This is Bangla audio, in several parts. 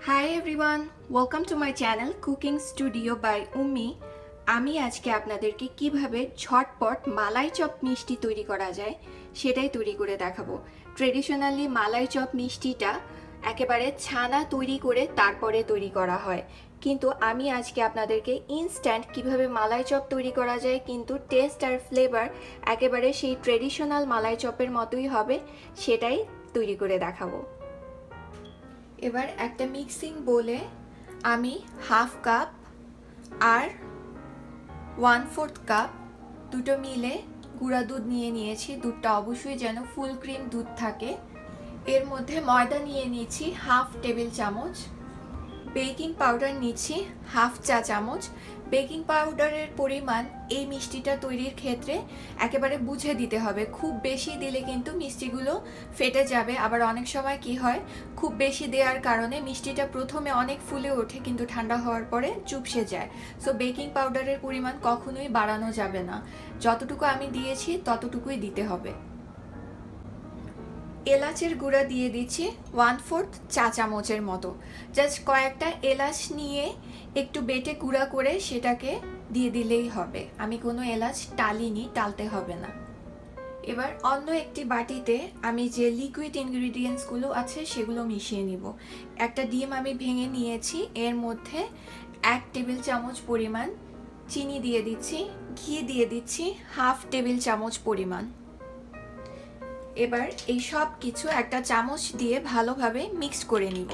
High everyone, welcome to my channel cooking studio by Ummi. আমি আজকে আপনাদেরকে কিভাবে ঝটপট মালাই চপ মিষ্টি তৈরি করা যায় সেটাই তৈরি করে দেখাবো। ট্রেডিশনালি মালাই চপ মিষ্টিটা একেবারে ছানা তৈরি করে তারপরে তৈরি করা হয়, কিন্তু আমি আজকে আপনাদেরকে ইনস্ট্যান্ট কিভাবে মালাই চপ তৈরি করা যায়, কিন্তু টেস্ট আর ফ্লেভার একেবারে সেই ট্রেডিশনাল মালাই চপের মতোই হবে, সেটাই তৈরি করে দেখাবো। এবার একটা মিক্সিং বোলে আমি হাফ কাপ আর 1/4 কাপ দুটো মিলে গুঁড়া দুধ নিয়ে নিয়েছি। দুধটা অবশ্যই যেন ফুল ক্রিম দুধ থাকে। এর মধ্যে ময়দা নিয়ে নিয়েছি হাফ টেবিল চামচ, বেকিং পাউডার নিচ্ছি হাফ চা চামচ। বেকিং পাউডারের পরিমাণ এই মিষ্টিটা তৈরির ক্ষেত্রে একেবারে বুঝে দিতে হবে। খুব বেশি দিলে কিন্তু মিষ্টিগুলো ফেটে যাবে, আবার অনেক সময় কি হয়, খুব বেশি দেওয়ার কারণে মিষ্টিটা প্রথমে অনেক ফুলে ওঠে কিন্তু ঠান্ডা হওয়ার পরে চুপসে যায়। সো বেকিং পাউডারের পরিমাণ কখনোই বাড়ানো যাবে না, যতটুকু আমি দিয়েছি ততটুকুই দিতে হবে। এলাচের গুঁড়া দিয়ে দিচ্ছি 1/4 চা চামচের মতো। জাস্ট কয়েকটা এলাচ নিয়ে একটু বেটে গুঁড়া করে সেটাকে দিয়ে দিলেই হবে। আমি কোনো এলাচ টালিনি, টালতে হবে না। এবার অন্য একটি বাটিতে আমি যে লিকুইড ইনগ্রিডিয়েন্টসগুলো আছে সেগুলো মিশিয়ে নিব। একটা ডিম আমি ভেঙে নিয়েছি, এর মধ্যে 1 টেবিল চামচ পরিমাণ চিনি দিয়ে দিচ্ছি, ঘি দিয়ে দিচ্ছি হাফ টেবিল চামচ পরিমাণ। এবার এই সব কিছু একটা চামচ দিয়ে ভালোভাবে মিক্স করে নিব।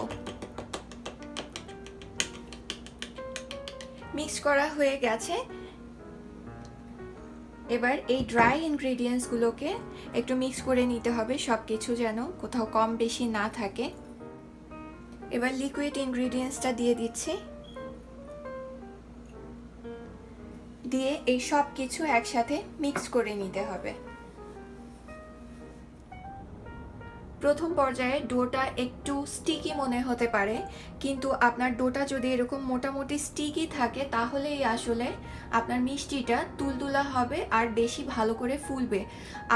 মিক্স করা হয়ে গেছে। এবার এই ড্রাই ইনগ্রেডিয়েন্টসগুলোকে একটু মিক্স করে নিতে হবে, সব কিছু যেন কোথাও কম বেশি না থাকে। এবার লিকুইড ইনগ্রেডিয়েন্টসটা দিয়ে দিচ্ছি, দিয়ে এই সব কিছু একসাথে মিক্স করে নিতে হবে। প্রথম পর্যায়ে ডোটা একটু স্টিকি মনে হতে পারে, কিন্তু আপনার ডোটা যদি এরকম মোটামুটি স্টিকি থাকে তাহলেই আসলে আপনার মিষ্টিটা তুলতুলা হবে আর বেশি ভালো করে ফুলবে।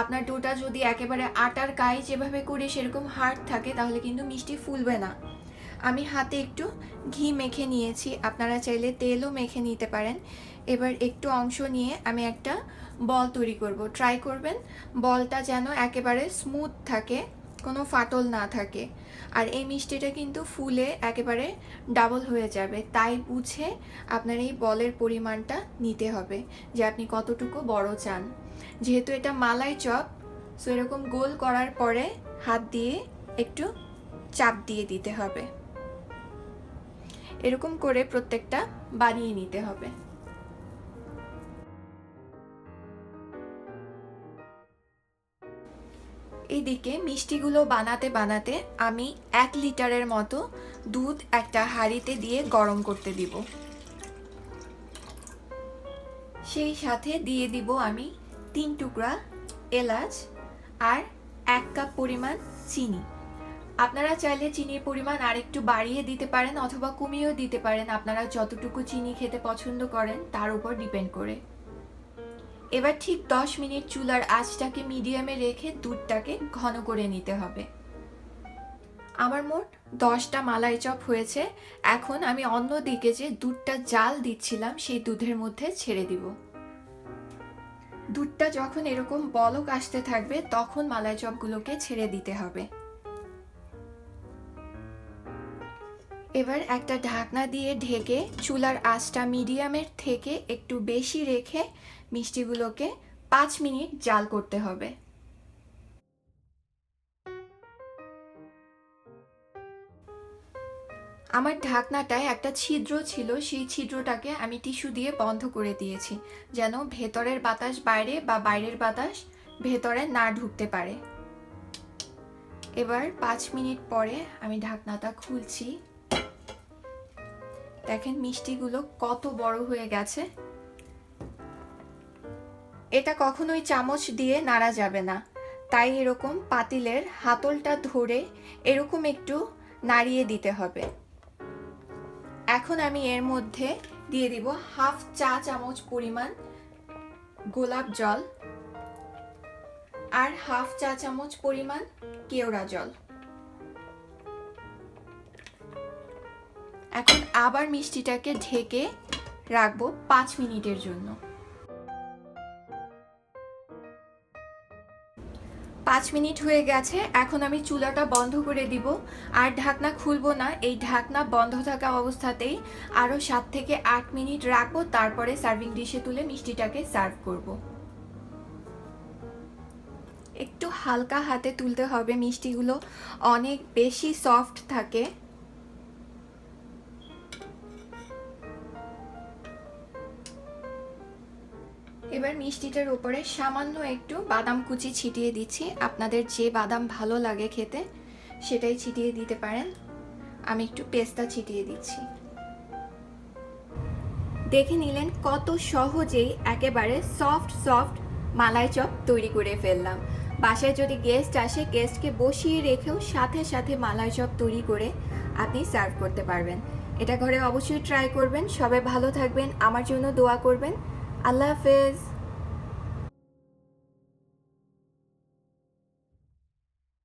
আপনার ডোটা যদি একেবারে আটার কাই যেভাবে করি সেরকম হার্ড থাকে তাহলে কিন্তু মিষ্টি ফুলবে না। আমি হাতে একটু ঘি মেখে নিয়েছি, আপনারা চাইলে তেলও মেখে নিতে পারেন। এবার একটু অংশ নিয়ে আমি একটা বল তৈরি করব। ট্রাই করবেন বলটা যেন একেবারে স্মুথ থাকে, কোনো ফাটল না থাকে। আর এই মিষ্টিটা কিন্তু ফুলে একেবারে ডাবল হয়ে যাবে, তাই বুঝে আপনার এই বলের পরিমাণটা নিতে হবে যে আপনি কতটুকু বড় চান। যেহেতু এটা মালাই চপ, সো এরকম গোল করার পরে হাত দিয়ে একটু চাপ দিয়ে দিতে হবে। এরকম করে প্রত্যেকটা বানিয়ে নিতে হবে। এইদিকে মিষ্টিগুলো বানাতে বানাতে আমি 1 লিটারের মতো দুধ একটা হাঁড়িতে দিয়ে গরম করতে দিব। সেই সাথে দিয়ে দিব আমি 3 টুকরা এলাচ আর 1 কাপ পরিমাণ চিনি। আপনারা চাইলে চিনির পরিমাণ আরেকটু বাড়িয়ে দিতে পারেন অথবা কমিয়েও দিতে পারেন, আপনারা যতটুকু চিনি খেতে পছন্দ করেন তার উপর ডিপেন্ড করে। এবার ঠিক 10 মিনিট চুলার আঁচটাকে মিডিয়ামে রেখে দুধটাকে ঘন করে নিতে হবে। আমার মোট 10টা মালাই চপ হয়েছে। এখন আমি অন্যদিকে যে দুধটা জাল দিচ্ছিলাম সেই দুধের মধ্যে ছেড়ে দিব। দুধটা যখন এরকম বলক আসতে থাকবে তখন মালাই চপগুলোকে ছেড়ে দিতে হবে। এবার একটা ঢাকনা দিয়ে ঢেকে চুলার আঁচটা মিডিয়ামের থেকে একটু বেশি রেখে মিষ্টিগুলোকে 5 মিনিট জাল করতে হবে। আমার ঢাকনাটায় একটা ছিদ্র ছিল, সেই ছিদ্রটাকে আমি টিস্যু দিয়ে বন্ধ করে দিয়েছি যেন ভেতরের বাতাস বাইরে বা বাইরের বাতাস ভেতরে না ঢুকতে পারে। এবার 5 মিনিট পরে আমি ঢাকনাটা খুলছি। দেখেন মিষ্টিগুলো কত বড় হয়ে গেছে। এটা কখনোই চামচ দিয়ে নাড়া যাবে না, তাই এরকম পাতিলের হাতলটা ধরে এরকম একটু নাড়িয়ে দিতে হবে। এখন আমি এর মধ্যে দিয়ে দিব হাফ চা চামচ পরিমাণ গোলাপ জল আর হাফ চা চামচ পরিমাণ কেওড়া জল। এখন আবার মিষ্টিটাকে ঢেকে রাখবো 5 মিনিটের জন্য। 5 মিনিট হয়ে গেছে, এখন আমি চুলাটা বন্ধ করে দিব আর ঢাকনা খুলবো না। এই ঢাকনা বন্ধ থাকা অবস্থাতেই আরও 7 থেকে 8 মিনিট রাখবো, তারপরে সার্ভিং ডিশে তুলে মিষ্টিটাকে সার্ভ করব। একটু হালকা হাতে তুলতে হবে, মিষ্টিগুলো অনেক বেশি সফট থাকে। এবার মিষ্টিটার উপরে সামান্য একটু বাদাম কুচি ছিটিয়ে দিচ্ছি। আপনাদের যে বাদাম ভালো লাগে খেতে সেটাই ছিটিয়ে দিতে পারেন। আমি একটু পেস্তা ছিটিয়ে দিচ্ছি। দেখে নিলেন কত সহজেই একেবারে সফট মালাই চপ তৈরি করে ফেললাম। বাসায় যদি গেস্ট আসে, গেস্টকে বসিয়ে রেখেও সাথে সাথে মালাই চপ তৈরি করে আপনি সার্ভ করতে পারবেন। এটা ঘরে অবশ্যই ট্রাই করবেন। সবাই ভালো থাকবেন, আমার জন্য দোয়া করবেন। আল্লাহ হাফেজ।